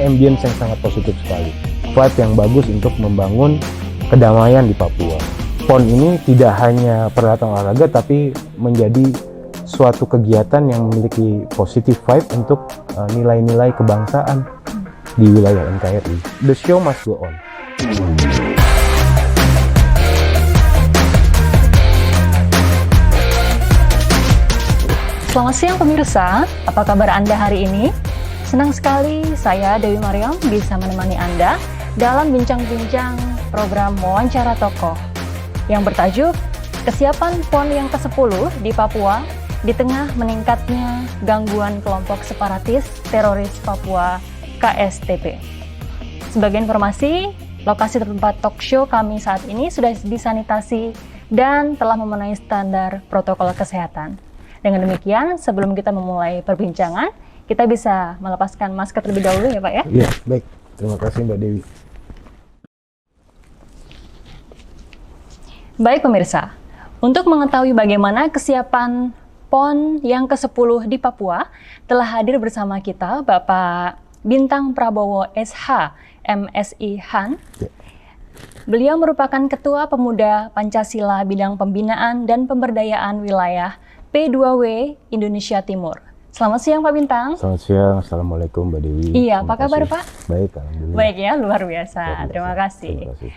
ambience yang sangat positif sekali, vibe yang bagus untuk membangun kedamaian di Papua. PON ini tidak hanya perhelatan olahraga tapi menjadi suatu kegiatan yang memiliki positive vibe untuk nilai-nilai kebangsaan di wilayah NKRI. The show must go on. Selamat siang pemirsa, apa kabar Anda hari ini? Senang sekali saya Dewi Mariam bisa menemani Anda dalam bincang-bincang program Wawancara Tokoh yang bertajuk Kesiapan PON yang ke-10 di Papua di tengah meningkatnya gangguan kelompok separatis teroris Papua KSTP. Sebagai informasi, lokasi tempat talk show kami saat ini sudah disanitasi dan telah memenuhi standar protokol kesehatan. Dengan demikian, sebelum kita memulai perbincangan, kita bisa melepaskan masker terlebih dahulu ya Pak ya? Iya, baik. Terima kasih Mbak Dewi. Baik pemirsa, untuk mengetahui bagaimana kesiapan PON yang ke-10 di Papua, telah hadir bersama kita Bapak Bintang Prabowo SH, MSI Han. Ya. Beliau merupakan Ketua Pemuda Pancasila Bidang Pembinaan dan Pemberdayaan Wilayah P2W Indonesia Timur. Selamat siang Pak Bintang. Selamat siang, Assalamualaikum Mbak Dewi. Iya, apa kabar Pak? Baik, alhamdulillah. Baik ya, luar biasa. Terima kasih. Terima kasih.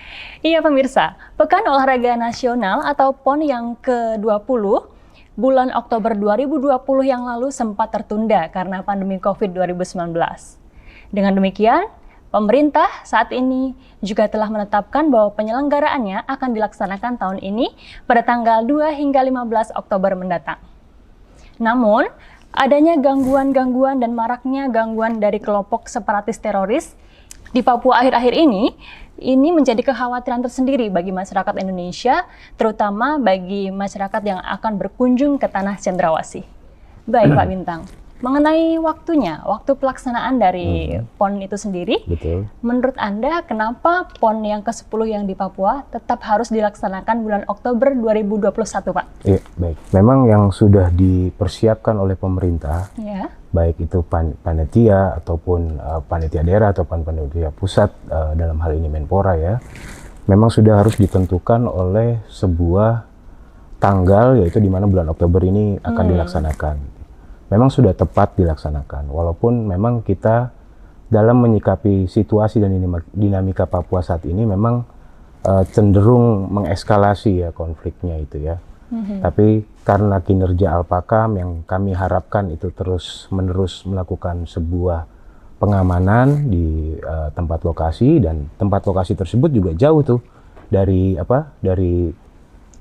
Iya pemirsa, Pekan Olahraga Nasional atau PON yang ke-20 bulan Oktober 2020 yang lalu sempat tertunda karena pandemi COVID-19. Dengan demikian, pemerintah saat ini juga telah menetapkan bahwa penyelenggaraannya akan dilaksanakan tahun ini pada tanggal 2 hingga 15 Oktober mendatang. Namun, adanya gangguan-gangguan dan maraknya gangguan dari kelompok separatis teroris di Papua akhir-akhir ini menjadi kekhawatiran tersendiri bagi masyarakat Indonesia, terutama bagi masyarakat yang akan berkunjung ke Tanah Cendrawasih. Baik Pak Bintang, mengenai waktu pelaksanaan dari PON itu sendiri, Betul. menurut Anda kenapa PON yang ke-10 yang di Papua tetap harus dilaksanakan bulan Oktober 2021 Pak? Iya, baik. Memang yang sudah dipersiapkan oleh pemerintah, Ya. baik itu panitia ataupun panitia daerah ataupun panitia pusat, dalam hal ini Menpora ya, memang sudah harus ditentukan oleh sebuah tanggal, yaitu di mana bulan Oktober ini akan dilaksanakan. Memang sudah tepat dilaksanakan, walaupun memang kita dalam menyikapi situasi dan dinamika Papua saat ini memang cenderung mengeskalasi ya konfliknya itu ya. Tapi karena kinerja Alpakam yang kami harapkan itu terus-menerus melakukan sebuah pengamanan di tempat lokasi, dan tempat lokasi tersebut juga jauh tuh dari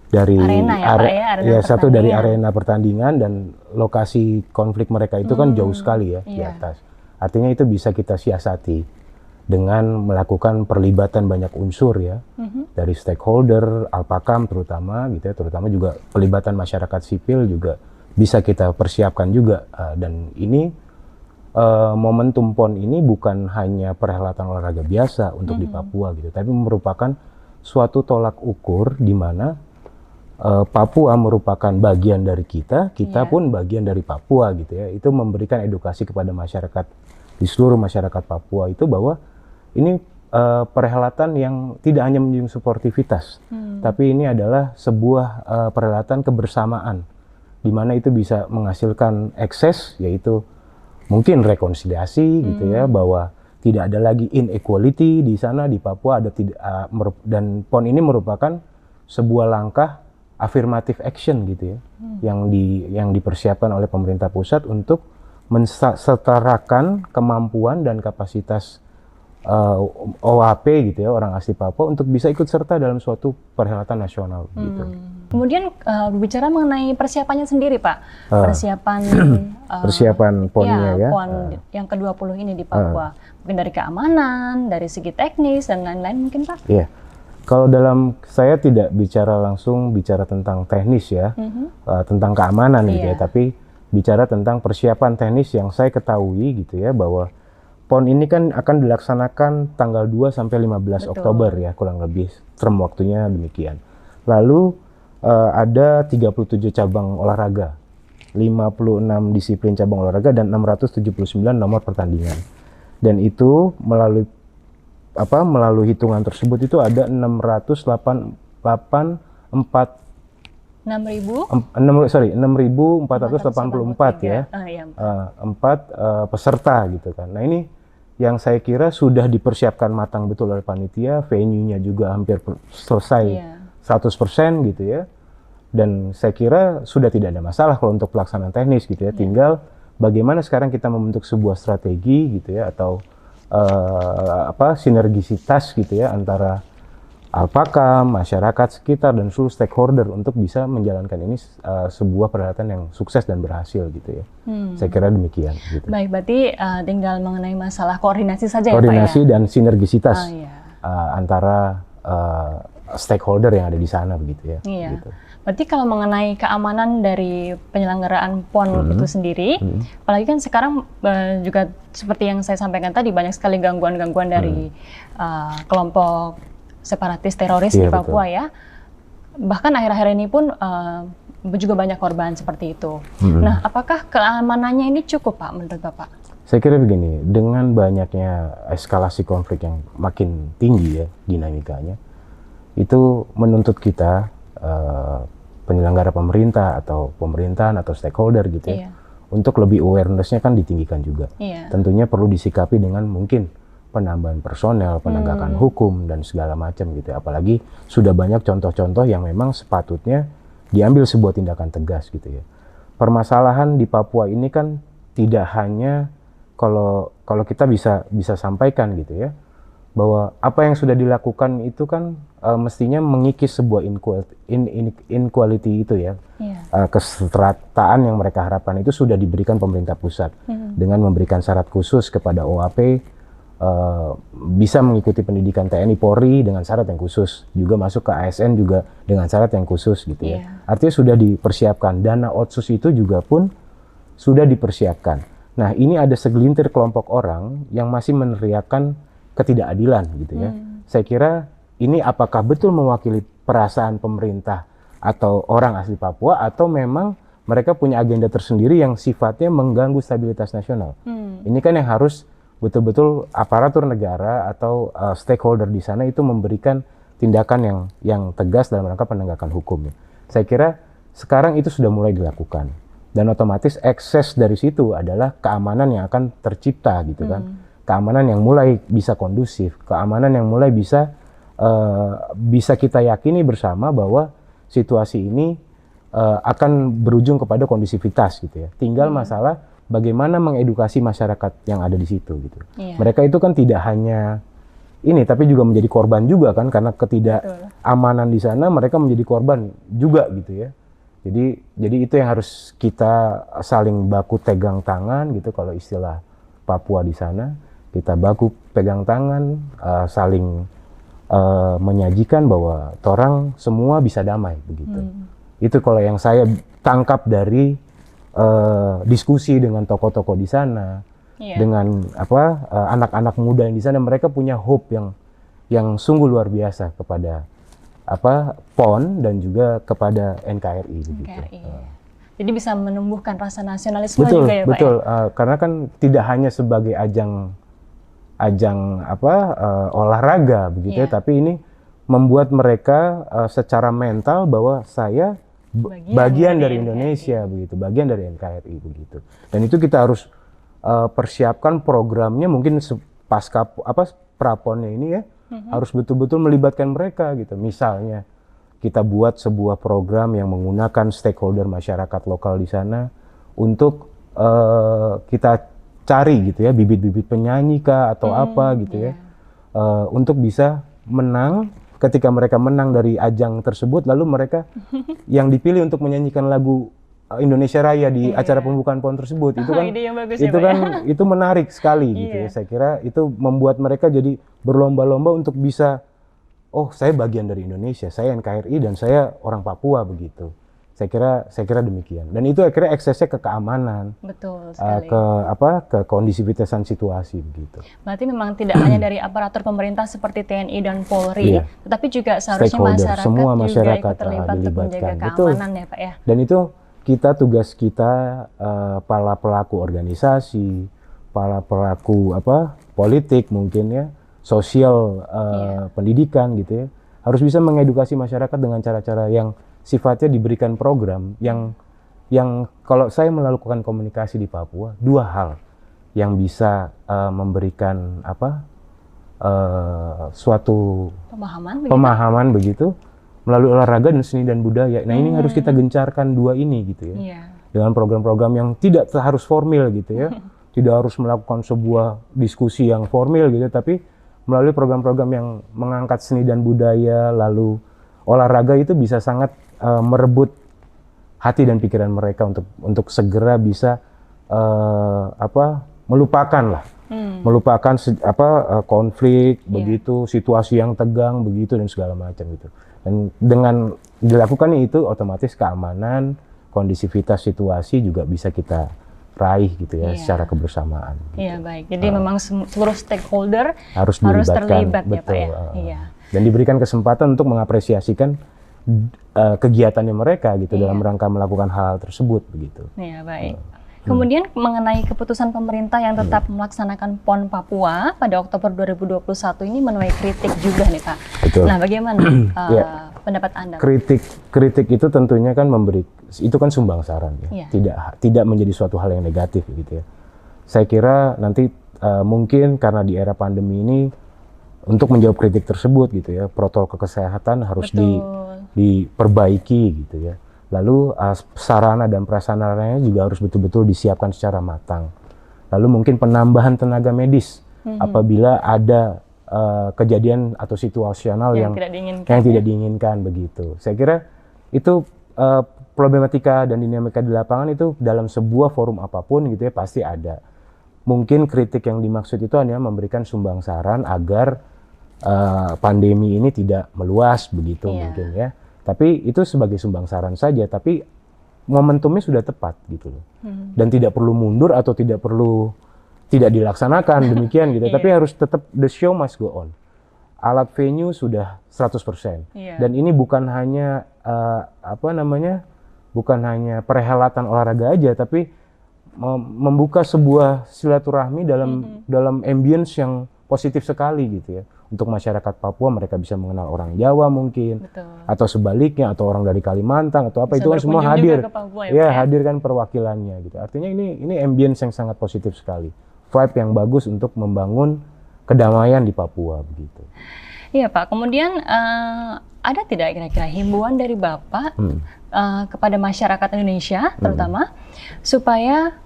Arena ya, Pak, ya, arena satu dari pertandingan. arena pertandingan, dan lokasi konflik mereka itu kan jauh sekali ya di Iya. atas. Artinya itu bisa kita siasati dengan melakukan perlibatan banyak unsur ya, dari stakeholder, Alpakam terutama gitu ya, terutama juga pelibatan masyarakat sipil juga bisa kita persiapkan juga. Dan ini momentum PON ini bukan hanya perhelatan olahraga biasa untuk di Papua gitu, tapi merupakan suatu tolak ukur di mana Papua merupakan bagian dari kita pun bagian dari Papua gitu ya. Itu memberikan edukasi kepada masyarakat di seluruh masyarakat Papua itu bahwa ini perhelatan yang tidak hanya menjunjung sportivitas, tapi ini adalah sebuah perhelatan kebersamaan, di mana itu bisa menghasilkan ekses, yaitu mungkin rekonsiliasi gitu ya, bahwa tidak ada lagi inequality di sana di Papua, dan PON ini merupakan sebuah langkah affirmative action gitu ya, yang dipersiapkan oleh pemerintah pusat untuk mensetarakan kemampuan dan kapasitas OAP gitu ya, orang asli Papua, untuk bisa ikut serta dalam suatu perhelatan nasional gitu. Kemudian berbicara mengenai persiapannya sendiri Pak, persiapan PON-nya ya, PON yang ke-20 ini di Papua, mungkin dari keamanan, dari segi teknis dan lain-lain mungkin Pak? Iya. Kalau saya tidak bicara tentang teknis ya, tentang keamanan gitu ya, tapi bicara tentang persiapan teknis yang saya ketahui gitu ya, bahwa PON ini kan akan dilaksanakan tanggal 2 sampai 15 Oktober ya, kurang lebih term waktunya demikian. Lalu ada 37 cabang olahraga, 56 disiplin cabang olahraga dan 679 nomor pertandingan. Dan itu melalui hitungan tersebut itu ada 6.484 ya, peserta gitu kan. Nah ini yang saya kira sudah dipersiapkan matang betul oleh panitia, venue-nya juga hampir selesai 100% gitu ya. Dan saya kira sudah tidak ada masalah kalau untuk pelaksanaan teknis gitu ya. Tinggal bagaimana sekarang kita membentuk sebuah strategi gitu ya, atau sinergisitas gitu ya antara Alpakam, masyarakat sekitar dan seluruh stakeholder untuk bisa menjalankan ini sebuah perhelatan yang sukses dan berhasil gitu ya. Saya kira demikian. Gitu. Baik, berarti tinggal mengenai masalah koordinasi saja koordinasi ya Pak ya? Dan sinergisitas antara stakeholder yang ada di sana begitu ya. Iya. Gitu. Berarti kalau mengenai keamanan dari penyelenggaraan PON itu sendiri, apalagi kan sekarang juga seperti yang saya sampaikan tadi, banyak sekali gangguan-gangguan dari kelompok separatis teroris di Papua ya. Bahkan akhir-akhir ini pun juga banyak korban seperti itu. Nah, apakah keamanannya ini cukup Pak menurut Bapak? Saya kira begini, dengan banyaknya eskalasi konflik yang makin tinggi ya dinamikanya, itu menuntut kita penyelenggara pemerintah atau pemerintahan atau stakeholder gitu ya, untuk lebih awareness-nya kan ditinggikan juga. Tentunya perlu disikapi dengan mungkin penambahan personel, penegakan hukum dan segala macam gitu ya. Apalagi sudah banyak contoh-contoh yang memang sepatutnya diambil sebuah tindakan tegas gitu ya. Permasalahan di Papua ini kan tidak hanya kalau kita bisa sampaikan gitu ya, bahwa apa yang sudah dilakukan itu kan mestinya mengikis sebuah inequality itu ya, kesetaraan yang mereka harapkan itu sudah diberikan pemerintah pusat dengan memberikan syarat khusus kepada OAP bisa mengikuti pendidikan TNI Polri dengan syarat yang khusus, juga masuk ke ASN juga dengan syarat yang khusus gitu ya. Artinya sudah dipersiapkan, dana otsus itu juga pun sudah dipersiapkan. Nah ini ada segelintir kelompok orang yang masih meneriakan ketidakadilan gitu ya. Saya kira ini apakah betul mewakili perasaan pemerintah atau orang asli Papua, atau memang mereka punya agenda tersendiri yang sifatnya mengganggu stabilitas nasional. Ini kan yang harus betul-betul aparatur negara atau stakeholder di sana itu memberikan tindakan yang tegas dalam rangka penegakan hukum. Saya kira sekarang itu sudah mulai dilakukan, dan otomatis ekses dari situ adalah keamanan yang akan tercipta gitu kan. Keamanan yang mulai bisa kondusif, keamanan yang mulai bisa kita yakini bersama bahwa situasi ini akan berujung kepada kondusivitas gitu ya. Tinggal masalah bagaimana mengedukasi masyarakat yang ada di situ gitu. Mereka itu kan tidak hanya ini, tapi juga menjadi korban juga kan, karena ketidakamanan di sana mereka menjadi korban juga gitu ya. Jadi itu yang harus kita saling baku tegang tangan gitu, kalau istilah Papua di sana. Kita baku pegang tangan, saling menyajikan bahwa torang semua bisa damai begitu. Itu kalau yang saya tangkap dari diskusi dengan tokoh-tokoh di sana, dengan anak-anak muda yang di sana, mereka punya hope yang sungguh luar biasa kepada PON dan juga kepada NKRI begitu. Jadi bisa menumbuhkan rasa nasionalisme juga ya Pak. Betul, karena kan tidak hanya sebagai ajang olahraga begitu ya, tapi ini membuat mereka secara mental bahwa saya bagian dari Indonesia begitu, bagian dari NKRI begitu. Dan itu kita harus persiapkan programnya, mungkin pasca praponnya ini ya, harus betul-betul melibatkan mereka gitu. Misalnya kita buat sebuah program yang menggunakan stakeholder masyarakat lokal di sana untuk kita cari gitu ya, bibit-bibit penyanyi kah atau apa gitu ya, untuk bisa menang. Ketika mereka menang dari ajang tersebut, lalu mereka yang dipilih untuk menyanyikan lagu Indonesia Raya di acara pembukaan PON tersebut, itu kan itu menarik sekali gitu ya. Saya kira itu membuat mereka jadi berlomba-lomba untuk bisa, oh saya bagian dari Indonesia, saya NKRI dan saya orang Papua begitu. Saya kira demikian. Dan itu akhirnya eksesnya ke keamanan, betul sekali. ke kondisivitasan situasi begitu. Berarti memang tidak hanya dari aparatur pemerintah seperti TNI dan Polri, tetapi juga seharusnya masyarakat, semua masyarakat juga ikut terlibat untuk menjaga keamanan ya Pak ya. Dan itu tugas kita para pelaku organisasi, para pelaku politik mungkin ya, sosial, pendidikan gitu ya, harus bisa mengedukasi masyarakat dengan cara-cara yang sifatnya diberikan program yang kalau saya melakukan komunikasi di Papua, dua hal yang bisa memberikan suatu pemahaman begitu melalui olahraga dan seni dan budaya. Nah ini harus kita gencarkan dua ini gitu ya, dengan program-program yang tidak harus formil gitu ya, tidak harus melakukan sebuah diskusi yang formil gitu, tapi melalui program-program yang mengangkat seni dan budaya, lalu olahraga itu bisa sangat merebut hati dan pikiran mereka untuk segera bisa melupakan konflik begitu, situasi yang tegang begitu dan segala macam gitu. Dan dengan dilakukannya itu otomatis keamanan, kondisivitas situasi juga bisa kita raih gitu ya, secara kebersamaan. Iya, baik. Jadi memang seluruh stakeholder harus betul, terlibat ya Pak ya. Dan diberikan kesempatan untuk mengapresiasikan kegiatannya mereka gitu dalam rangka melakukan hal tersebut begitu. Iya, baik. Kemudian mengenai keputusan pemerintah yang tetap melaksanakan PON Papua pada Oktober 2021 ini menuai kritik juga nih Pak. Betul. Nah, bagaimana pendapat Anda? Kritik itu tentunya kan itu kan sumbang saran ya. Tidak menjadi suatu hal yang negatif gitu ya. Saya kira nanti mungkin karena di era pandemi ini untuk menjawab kritik tersebut gitu ya, protokol kesehatan harus diperbaiki gitu ya. Lalu sarana dan prasarananya juga harus betul-betul disiapkan secara matang. Lalu mungkin penambahan tenaga medis apabila ada kejadian atau situasional yang tidak diinginkan begitu. Saya kira itu problematika dan dinamika di lapangan itu dalam sebuah forum apapun gitu ya pasti ada. Mungkin kritik yang dimaksud itu hanya memberikan sumbang saran agar pandemi ini tidak meluas begitu mungkin ya. Tapi itu sebagai sumbang saran saja, tapi momentumnya sudah tepat gitu loh. Dan tidak perlu mundur atau tidak dilaksanakan demikian gitu. Tapi harus tetap, the show must go on. Alat venue sudah 100%. Dan ini bukan hanya bukan hanya perhelatan olahraga aja, tapi membuka sebuah silaturahmi dalam ambience yang positif sekali gitu ya. Untuk masyarakat Papua, mereka bisa mengenal orang Jawa mungkin, atau sebaliknya, atau orang dari Kalimantan atau apa, bisa itu kan semua hadir. Hadir kan perwakilannya gitu. Artinya ini ambience yang sangat positif sekali. Vibe yang bagus untuk membangun kedamaian di Papua begitu. Iya Pak, kemudian ada tidak kira-kira himbauan dari Bapak kepada masyarakat Indonesia terutama supaya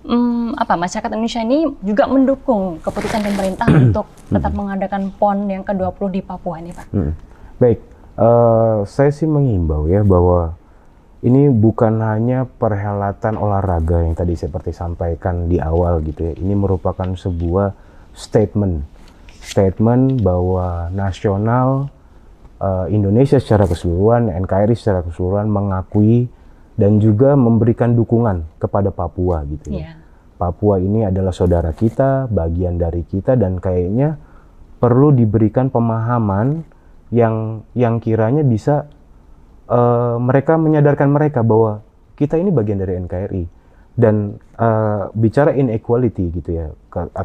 masyarakat Indonesia ini juga mendukung keputusan pemerintah untuk tetap mengadakan PON yang ke-20 di Papua ini Pak? Baik, saya sih mengimbau ya bahwa ini bukan hanya perhelatan olahraga yang tadi seperti sampaikan di awal gitu ya. Ini merupakan sebuah statement bahwa nasional Indonesia secara keseluruhan, NKRI secara keseluruhan mengakui dan juga memberikan dukungan kepada Papua gitu ya. Papua ini adalah saudara kita, bagian dari kita, dan kayaknya perlu diberikan pemahaman yang kiranya bisa mereka menyadarkan mereka bahwa kita ini bagian dari NKRI. Dan bicara inequality gitu ya,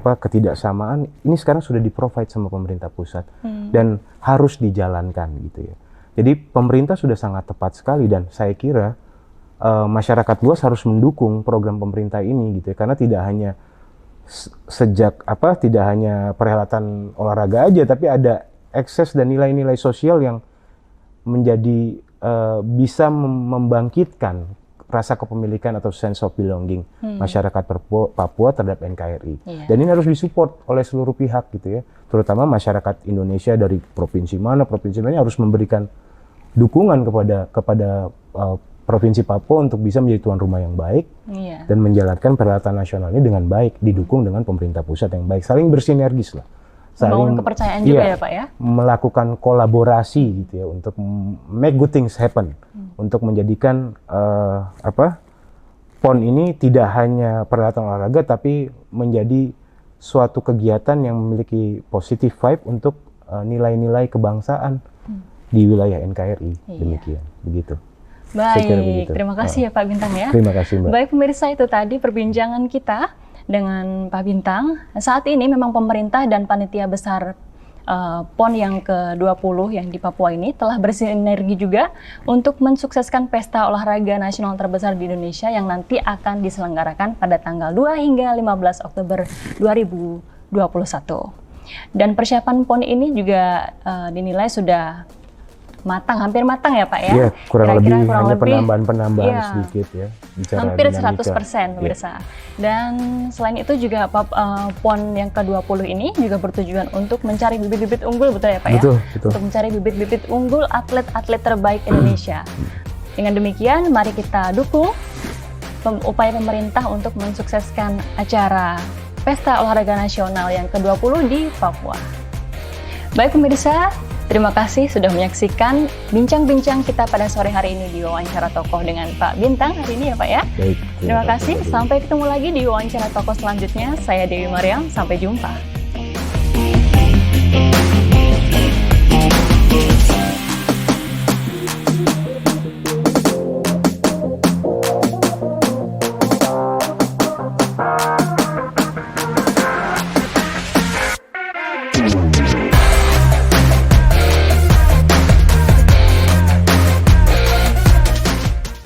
ketidaksamaan ini sekarang sudah di-provide sama pemerintah pusat dan harus dijalankan gitu ya. Jadi pemerintah sudah sangat tepat sekali, dan saya kira masyarakat luas harus mendukung program pemerintah ini gitu ya, karena tidak hanya tidak hanya perhelatan olahraga aja, tapi ada ekses dan nilai-nilai sosial yang menjadi bisa membangkitkan rasa kepemilikan atau sense of belonging masyarakat Papua terhadap NKRI. Dan ini harus disupport oleh seluruh pihak gitu ya, terutama masyarakat Indonesia dari provinsi mana harus memberikan dukungan kepada Provinsi Papua untuk bisa menjadi tuan rumah yang baik dan menjalankan perhelatan nasional ini dengan baik, didukung dengan pemerintah pusat yang baik, saling bersinergis lah. Membangun kepercayaan juga ya Pak ya? Melakukan kolaborasi gitu ya untuk make good things happen, untuk menjadikan PON ini tidak hanya perhelatan olahraga tapi menjadi suatu kegiatan yang memiliki positive vibe untuk nilai-nilai kebangsaan di wilayah NKRI. Demikian, begitu. Baik, terima kasih ya Pak Bintang ya. Terima kasih Mbak. Baik pemirsa, itu tadi perbincangan kita dengan Pak Bintang. Saat ini memang pemerintah dan panitia besar PON yang ke-20 yang di Papua ini telah bersinergi juga untuk mensukseskan pesta olahraga nasional terbesar di Indonesia yang nanti akan diselenggarakan pada tanggal 2 hingga 15 Oktober 2021. Dan persiapan PON ini juga dinilai sudah hampir matang ya Pak ya? Iya, kurang lebih hanya lebih, penambahan iya, sedikit ya. Bicara hampir dinamika. 100% pemirsa. Dan selain itu juga PON yang ke-20 ini juga bertujuan untuk mencari bibit-bibit unggul, betul ya Pak ya? Betul. Untuk mencari bibit-bibit unggul atlet-atlet terbaik Indonesia. Dengan demikian, mari kita dukung upaya pemerintah untuk mensukseskan acara Pesta Olahraga Nasional yang ke-20 di Papua. Baik pemirsa, terima kasih sudah menyaksikan bincang-bincang kita pada sore hari ini di Wawancara Tokoh dengan Pak Bintang hari ini ya Pak ya. Baik, Terima kasih, sampai ketemu lagi di Wawancara Tokoh selanjutnya. Saya Dewi Mariam, sampai jumpa.